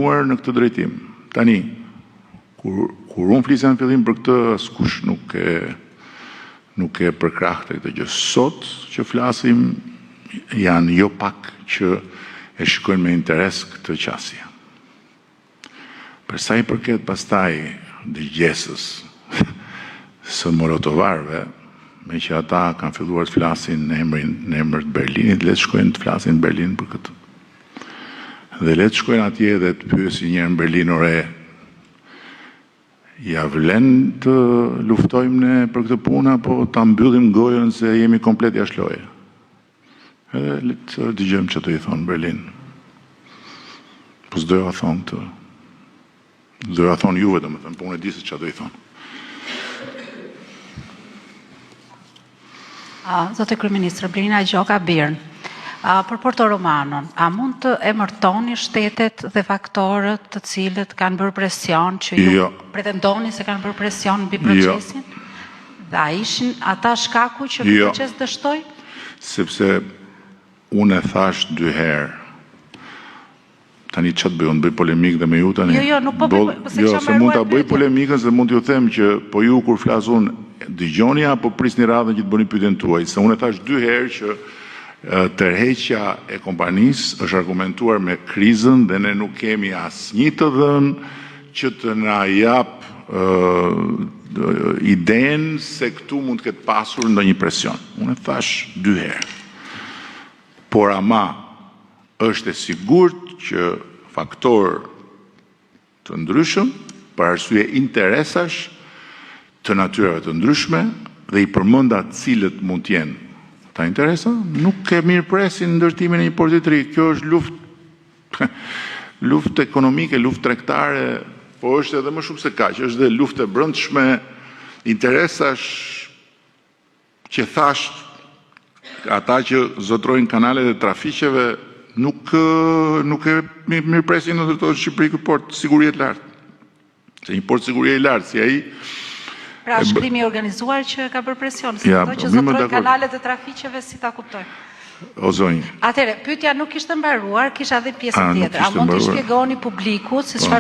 në këtë drejtim. Tani, kur unë flisja në fillim për këtë, askush nuk e përkrahte këtë gjë. Sot që flasim, janë jo pak që e shikojnë me interes këtë qasje. Për sa i përket pastaj dëgjesës së morotovarëve, me që ata kanë filluar të flasin në emër të Berlinit, le të shkojnë të flasin në Berlin për këtë. Dhe le të shkojnë atje dhe të pyesin njërë në Berlin, ore, ja vlen të luftojmë ne për këtë punë, apo ta mbyllim gojën se jemi komplet jashtë loje. Edhe le të dëgjojmë që të i thonë Berlin. Po s'doja thonë këtë. S'doja thonë juve, dhe më thënë, po unë e di se që do i thonë. Zote Kryeministër, Blerina Gjoka Birn, për Porto Romanon, a mund të emërtoni shtetet dhe faktorët të cilët kanë bërë presion, që ju pretendoni se kanë bërë presion mbi procesin? Dhe a ishin ata shkaku që ky proces dështoi? Sepse unë e thash 2 herë. Tani çfarë bëj, unë bëj polemik dhe me ju tani. Nuk po bëj, se mund ta bëj polemikën, se mund t'ju them që po ju kur flas unë dëgjoni apo prisni radhën që të bëni pyetjen tuaj, se unë e thash 2 herë që tërheqja e kompanisë është argumentuar me krizën dhe ne nuk kemi asnjë të dhënë që të na jap idenë se këtu mund të ketë pasur ndonjë presion. Unë e thash 2 herë. Por ama është e sigurt që faktor të ndryshëm për arsye interesash të natyrave të ndryshme dhe i përmenda cilët mund të jenë ta interesa, nuk e mirëpresin ndërtimin e një porti të ri. Kjo është luftë ekonomike, luftë tregtare, po është edhe më shumë se kaq, është dhe luftë e brendshme, interesash që thash ata që zotrojnë kanalet e trafiqeve nuk e mirëpresin në të Shqipëri ky port sigurie të lartë. Se një port sigurie i lartë si ai. Pra shkrimi organizuar që ka bërë presion, se ato që zotrojnë kanalet e trafiqeve, si ta kuptoj? O zonjë. Atëherë, pyetja nuk ishte mbaruar, kisha edhe pjesën tjetër. A mund të shpjegoni publikut se çfarë